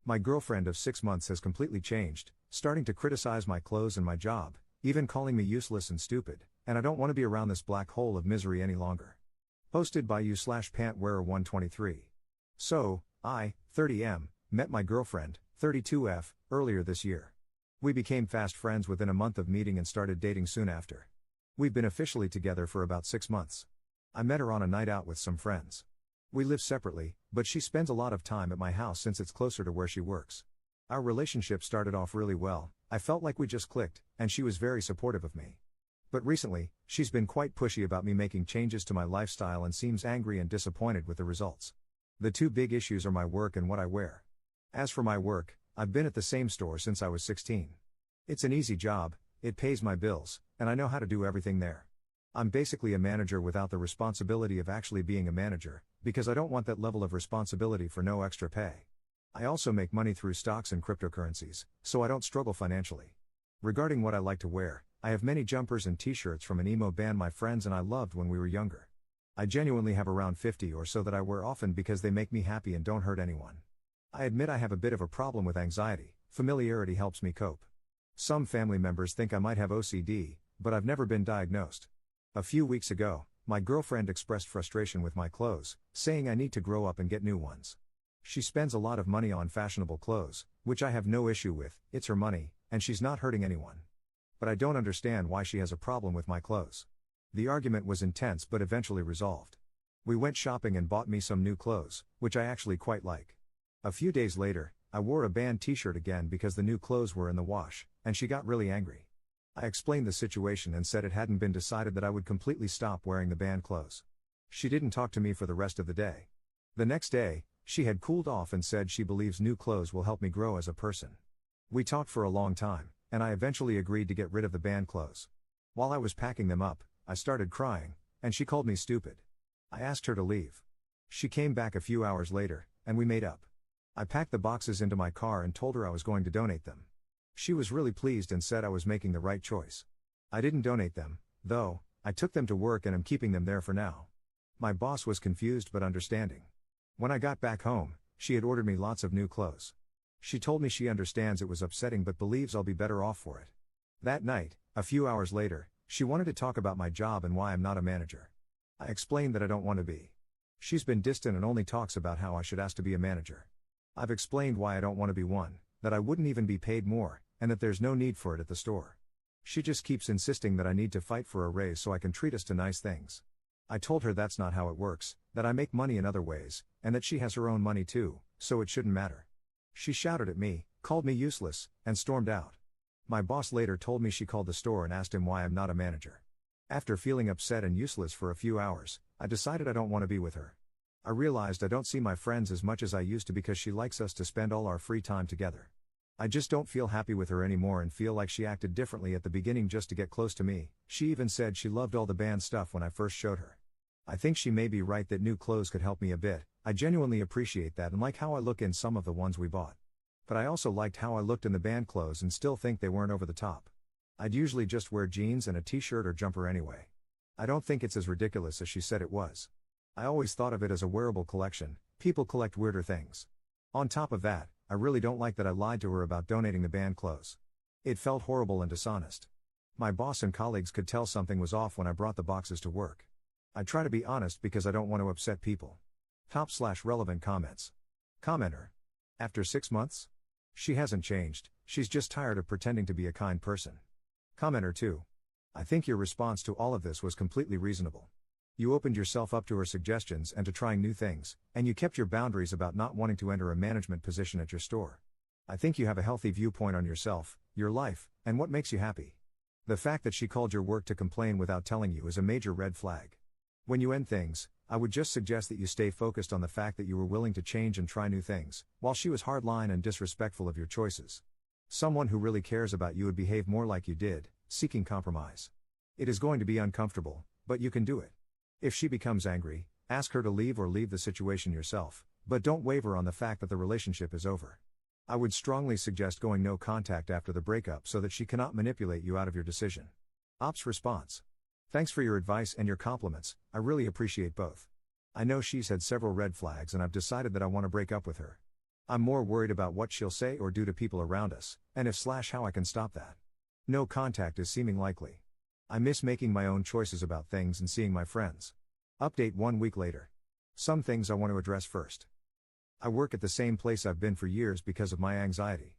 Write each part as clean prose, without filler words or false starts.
My girlfriend of 6 months has completely changed, starting to criticize my clothes and my job, even calling me useless and stupid, and I don't want to be around this black hole of misery any longer. Posted by you/pantwearer123. So, I, 30M, met my girlfriend, 32F, earlier this year. We became fast friends within a month of meeting and started dating soon after. We've been officially together for about 6 months. I met her on a night out with some friends. We live separately, but she spends a lot of time at my house since it's closer to where she works. Our relationship started off really well, I felt like we just clicked, and she was very supportive of me. But recently, she's been quite pushy about me making changes to my lifestyle and seems angry and disappointed with the results. The two big issues are my work and what I wear. As for my work, I've been at the same store since I was 16. It's an easy job, it pays my bills, and I know how to do everything there. I'm basically a manager without the responsibility of actually being a manager, because I don't want that level of responsibility for no extra pay. I also make money through stocks and cryptocurrencies, so I don't struggle financially. Regarding what I like to wear, I have many jumpers and t-shirts from an emo band my friends and I loved when we were younger. I genuinely have around 50 or so that I wear often because they make me happy and don't hurt anyone. I admit I have a bit of a problem with anxiety, familiarity helps me cope. Some family members think I might have OCD, but I've never been diagnosed. A few weeks ago, my girlfriend expressed frustration with my clothes, saying I need to grow up and get new ones. She spends a lot of money on fashionable clothes, which I have no issue with, it's her money, and she's not hurting anyone. But I don't understand why she has a problem with my clothes. The argument was intense but eventually resolved. We went shopping and bought me some new clothes, which I actually quite like. A few days later, I wore a band t-shirt again because the new clothes were in the wash, and she got really angry. I explained the situation and said it hadn't been decided that I would completely stop wearing the band clothes. She didn't talk to me for the rest of the day. The next day, she had cooled off and said she believes new clothes will help me grow as a person. We talked for a long time, and I eventually agreed to get rid of the band clothes. While I was packing them up, I started crying, and she called me stupid. I asked her to leave. She came back a few hours later, and we made up. I packed the boxes into my car and told her I was going to donate them. She was really pleased and said I was making the right choice. I didn't donate them, though. I took them to work and am keeping them there for now. My boss was confused but understanding. When I got back home, she had ordered me lots of new clothes. She told me she understands it was upsetting but believes I'll be better off for it. That night, a few hours later, she wanted to talk about my job and why I'm not a manager. I explained that I don't want to be. She's been distant and only talks about how I should ask to be a manager. I've explained why I don't want to be one, that I wouldn't even be paid more, and that there's no need for it at the store. She just keeps insisting that I need to fight for a raise so I can treat us to nice things. I told her that's not how it works, that I make money in other ways, and that she has her own money too, so it shouldn't matter. She shouted at me, called me useless, and stormed out. My boss later told me she called the store and asked him why I'm not a manager. After feeling upset and useless for a few hours, I decided I don't want to be with her. I realized I don't see my friends as much as I used to because she likes us to spend all our free time together. I just don't feel happy with her anymore and feel like she acted differently at the beginning just to get close to me. She even said she loved all the band stuff when I first showed her. I think she may be right that new clothes could help me a bit. I genuinely appreciate that and like how I look in some of the ones we bought. But I also liked how I looked in the band clothes and still think they weren't over the top. I'd usually just wear jeans and a t-shirt or jumper anyway. I don't think it's as ridiculous as she said it was. I always thought of it as a wearable collection. People collect weirder things. On top of that, I really don't like that I lied to her about donating the band clothes. It felt horrible and dishonest. My boss and colleagues could tell something was off when I brought the boxes to work. I try to be honest because I don't want to upset people. Top/relevant comments. Commenter. After 6 months? She hasn't changed, she's just tired of pretending to be a kind person. Commenter 2. I think your response to all of this was completely reasonable. You opened yourself up to her suggestions and to trying new things, and you kept your boundaries about not wanting to enter a management position at your store. I think you have a healthy viewpoint on yourself, your life, and what makes you happy. The fact that she called your work to complain without telling you is a major red flag. When you end things, I would just suggest that you stay focused on the fact that you were willing to change and try new things, while she was hardline and disrespectful of your choices. Someone who really cares about you would behave more like you did, seeking compromise. It is going to be uncomfortable, but you can do it. If she becomes angry, ask her to leave or leave the situation yourself, but don't waver on the fact that the relationship is over. I would strongly suggest going no contact after the breakup so that she cannot manipulate you out of your decision. Ops response. Thanks for your advice and your compliments, I really appreciate both. I know she's had several red flags and I've decided that I want to break up with her. I'm more worried about what she'll say or do to people around us, and if / how I can stop that. No contact is seeming likely. I miss making my own choices about things and seeing my friends. Update 1 week later. Some things I want to address first. I work at the same place I've been for years because of my anxiety.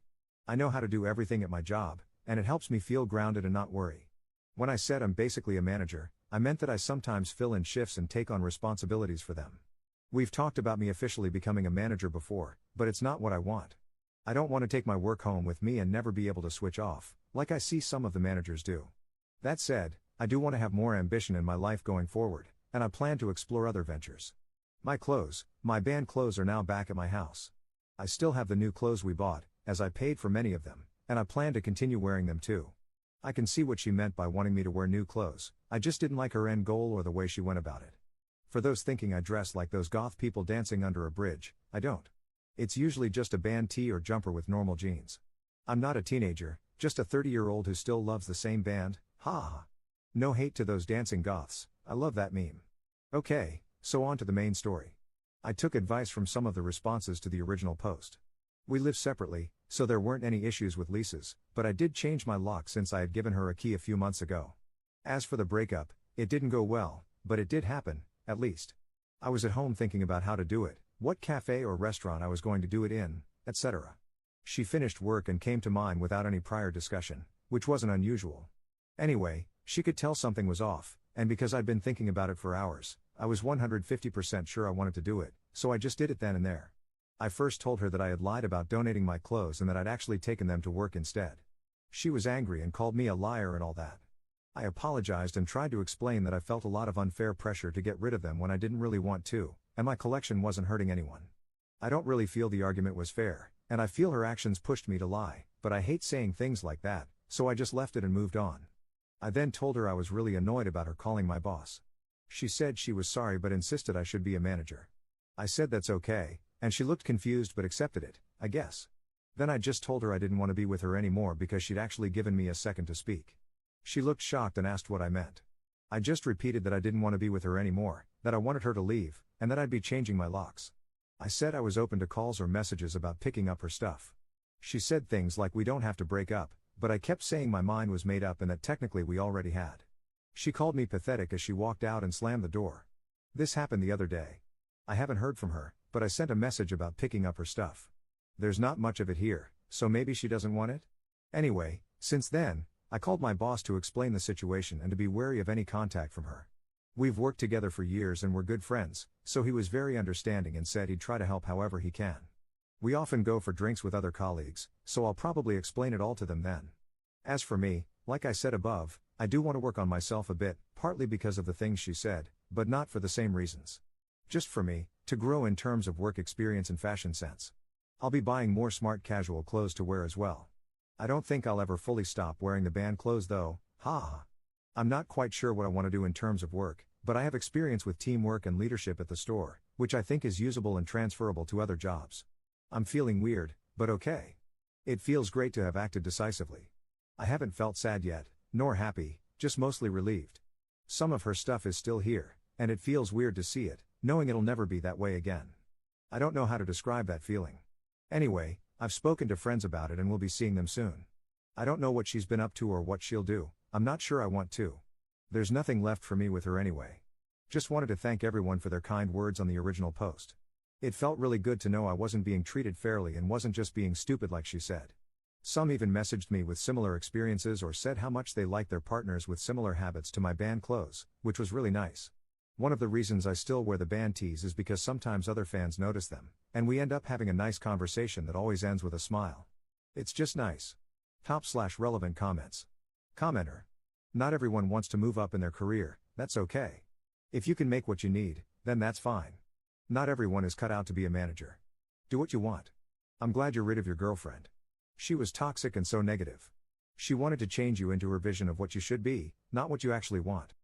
I know how to do everything at my job, and it helps me feel grounded and not worry. When I said I'm basically a manager, I meant that I sometimes fill in shifts and take on responsibilities for them. We've talked about me officially becoming a manager before, but it's not what I want. I don't want to take my work home with me and never be able to switch off, like I see some of the managers do. That said, I do want to have more ambition in my life going forward, and I plan to explore other ventures. My band clothes are now back at my house. I still have the new clothes we bought, as I paid for many of them, and I plan to continue wearing them too. I can see what she meant by wanting me to wear new clothes, I just didn't like her end goal or the way she went about it. For those thinking I dress like those goth people dancing under a bridge, I don't. It's usually just a band tee or jumper with normal jeans. I'm not a teenager, just a 30-year-old who still loves the same band, ha ha. No hate to those dancing goths, I love that meme. Okay, so on to the main story. I took advice from some of the responses to the original post. We live separately, so there weren't any issues with leases, but I did change my lock since I had given her a key a few months ago. As for the breakup, it didn't go well, but it did happen, at least. I was at home thinking about how to do it, what cafe or restaurant I was going to do it in, etc. She finished work and came to mine without any prior discussion, which wasn't unusual. Anyway, she could tell something was off, and because I'd been thinking about it for hours, I was 150% sure I wanted to do it, so I just did it then and there. I first told her that I had lied about donating my clothes and that I'd actually taken them to work instead. She was angry and called me a liar and all that. I apologized and tried to explain that I felt a lot of unfair pressure to get rid of them when I didn't really want to, and my collection wasn't hurting anyone. I don't really feel the argument was fair, and I feel her actions pushed me to lie, but I hate saying things like that, so I just left it and moved on. I then told her I was really annoyed about her calling my boss. She said she was sorry but insisted I should be a manager. I said that's okay, and she looked confused but accepted it, I guess. Then I just told her I didn't want to be with her anymore because she'd actually given me a second to speak. She looked shocked and asked what I meant. I just repeated that I didn't want to be with her anymore, that I wanted her to leave, and that I'd be changing my locks. I said I was open to calls or messages about picking up her stuff. She said things like we don't have to break up, but I kept saying my mind was made up and that technically we already had. She called me pathetic as she walked out and slammed the door. This happened the other day. I haven't heard from her, but I sent a message about picking up her stuff. There's not much of it here, so maybe she doesn't want it? Anyway, since then, I called my boss to explain the situation and to be wary of any contact from her. We've worked together for years and we're good friends, so he was very understanding and said he'd try to help however he can. We often go for drinks with other colleagues, so I'll probably explain it all to them then. As for me, like I said above, I do want to work on myself a bit, partly because of the things she said, but not for the same reasons. Just for me, to grow in terms of work experience and fashion sense. I'll be buying more smart casual clothes to wear as well. I don't think I'll ever fully stop wearing the band clothes though, ha. I'm not quite sure what I want to do in terms of work, but I have experience with teamwork and leadership at the store, which I think is usable and transferable to other jobs. I'm feeling weird, but okay. It feels great to have acted decisively. I haven't felt sad yet, nor happy, just mostly relieved. Some of her stuff is still here, and it feels weird to see it, knowing it'll never be that way again. I don't know how to describe that feeling. Anyway, I've spoken to friends about it and will be seeing them soon. I don't know what she's been up to or what she'll do, I'm not sure I want to. There's nothing left for me with her anyway. Just wanted to thank everyone for their kind words on the original post. It felt really good to know I wasn't being treated fairly and wasn't just being stupid like she said. Some even messaged me with similar experiences or said how much they liked their partners with similar habits to my band clothes, which was really nice. One of the reasons I still wear the band tees is because sometimes other fans notice them, and we end up having a nice conversation that always ends with a smile. It's just nice. Top/relevant comments. Commenter. Not everyone wants to move up in their career, that's okay. If you can make what you need, then that's fine. Not everyone is cut out to be a manager. Do what you want. I'm glad you're rid of your girlfriend. She was toxic and so negative. She wanted to change you into her vision of what you should be, not what you actually want.